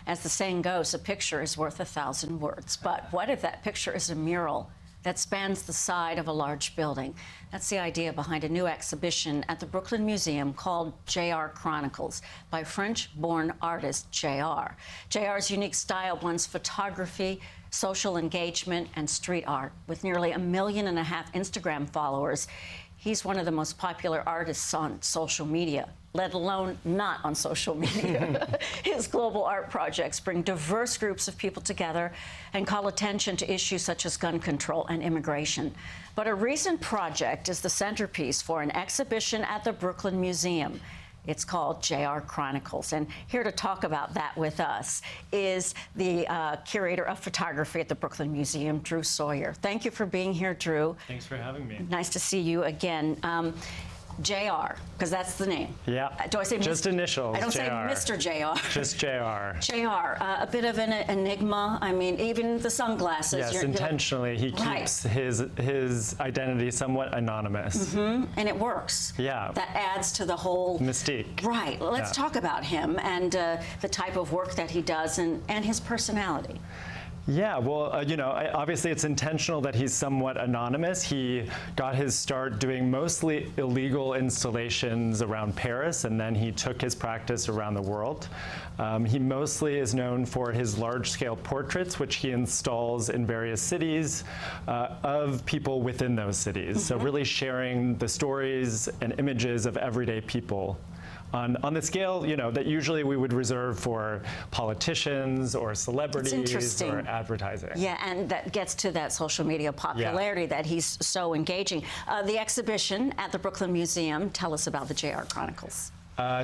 As the saying goes, a picture is worth 1,000 words. But what if that picture is a mural that spans the side of a large building? That's the idea behind a new exhibition at the Brooklyn Museum called JR Chronicles by French-born artist JR. JR's unique style blends photography, social engagement, and street art. With nearly 1.5 million Instagram followers, he's one of the most popular artists on social media, let alone not on social media. His global art projects bring diverse groups of people together and call attention to issues such as gun control and immigration. But a recent project is the centerpiece for an exhibition at the Brooklyn Museum. It's called JR Chronicles. And here to talk about that with us is the curator of photography at the Brooklyn Museum, Drew Sawyer. Thank you for being here, Drew. Thanks for having me. Nice to see you again. JR, because that's the name. Yeah. Do I say just initials? I don't say JR. Mr. JR. Just JR. JR, a bit of an enigma. I mean, even the sunglasses. Yes, intentionally, he keeps his identity somewhat anonymous. And it works. Yeah. That adds to the whole mystique. Right. Let's talk about him and the type of work that he does and his personality. Yeah, well, you know, obviously it's intentional that he's somewhat anonymous. He got his start doing mostly illegal installations around Paris, and then he took his practice around the world. He mostly is known for his large-scale portraits, which he installs in various cities of people within those cities. So really sharing the stories and images of everyday people on the scale, you know, that usually we would reserve for politicians or celebrities or advertising. Yeah, and that gets to that social media popularity that he's so engaging. The exhibition at the Brooklyn Museum, tell us about the JR Chronicles.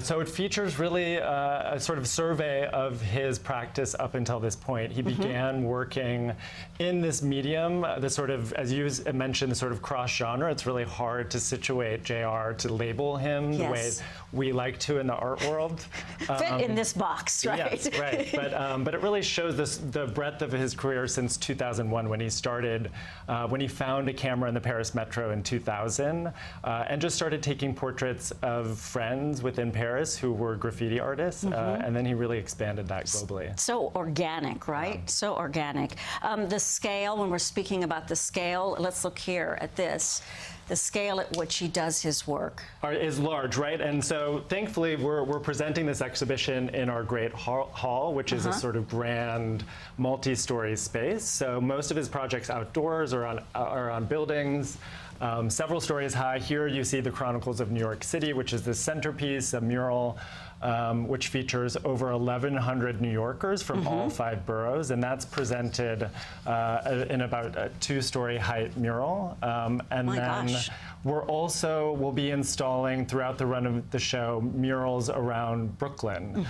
So it features really a sort of survey of his practice up until this point. He began working in this medium, the sort of, as you mentioned, the sort of cross-genre. It's really hard to situate JR, to label him the way we like to in the art world. Fit in this box, right? Yes, right. But it really shows the breadth of his career since 2001 when he started, when he found a camera in the Paris Metro in 2000 and just started taking portraits of friends within Paris who were graffiti artists, and then he really expanded that globally. So organic, right? So organic. The scale, when we're speaking about the scale, let's look here at this. The scale at which he does his work is large, right? And so thankfully we're presenting this exhibition in our great hall, which is a sort of grand multi-story space. So most of his projects outdoors or on buildings. Several stories high. Here you see the Chronicles of New York City, which is the centerpiece, a mural which features over 1,100 New Yorkers from all 5 boroughs, and that's presented in about a 2-story height mural. And we'll be installing throughout the run of the show murals around Brooklyn.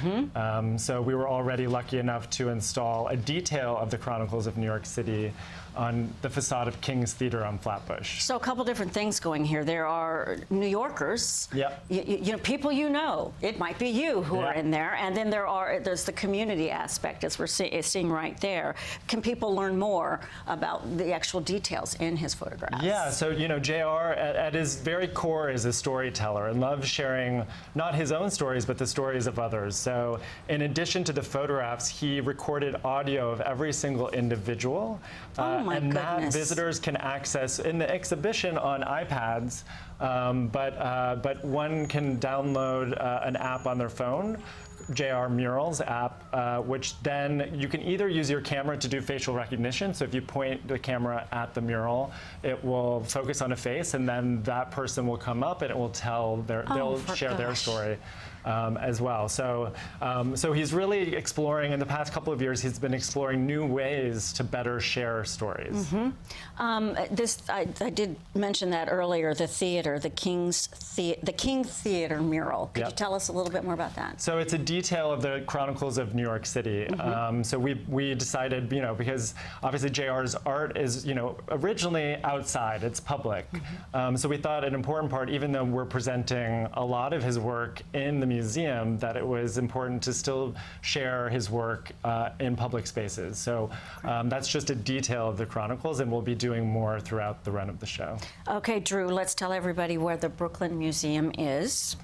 So we were already lucky enough to install a detail of the Chronicles of New York City on the facade of King's Theater on Flatbush. So a couple different things going here. There are New Yorkers, you know, people you know. It might be you who are in there, and then there's the community aspect, as we're seeing right there. Can people learn more about the actual details in his photographs? Yeah, so you know, JR at his very core is a storyteller and loves sharing not his own stories, but the stories of others. So in addition to the photographs, he recorded audio of every single individual. That visitors can access in the exhibition on iPads, but one can download an app on their phone, JR Murals app, which then you can either use your camera to do facial recognition. So if you point the camera at the mural, it will focus on a face, and then that person will come up and it will tell they'll share their story. As well. So he's really exploring, in the past couple of years, he's been exploring new ways to better share stories. I did mention that earlier, the theater, the King Theater mural. Could you tell us a little bit more about that? So it's a detail of the Chronicles of New York City. So we decided, you know, because obviously JR's art is, you know, originally outside, it's public. So we thought an important part, even though we're presenting a lot of his work in the museum, that it was important to still share his work in public spaces. So that's just a detail of the Chronicles, and we'll be doing more throughout the run of the show. Okay, Drew, let's tell everybody where the Brooklyn Museum is.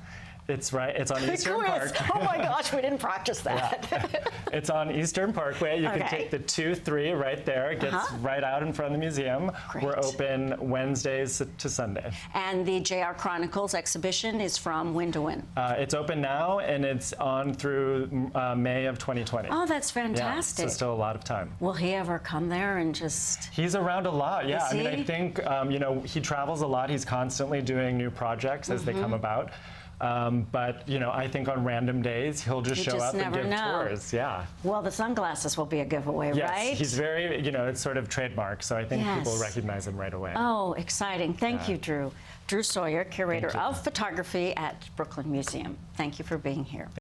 It's right. It's on Eastern Quiz. Park. Oh my gosh, we didn't practice that. It's on Eastern Parkway. You can Okay. take the 2-3 right there. It gets right out in front of the museum. Great. We're open Wednesdays to Sunday. And the JR Chronicles exhibition is from when to when? It's open now, and it's on through May of 2020. Oh, that's Yeah, fantastic. so still a lot of time. Will he ever come there and just... He's around a lot, yeah. Is I mean, he? I think, you know, he travels a lot. He's constantly doing new projects as they come about. But, you know, I think on random days, he'll just You show just up and never give know. tours. Yeah. Well, the sunglasses will be a giveaway, Yes, right? he's very, you know, it's sort of trademark, so I think people Yes. recognize him right away. Oh, exciting. Thank you, Drew. Drew Sawyer, curator Thank you. of photography at Brooklyn Museum. Thank you for being here.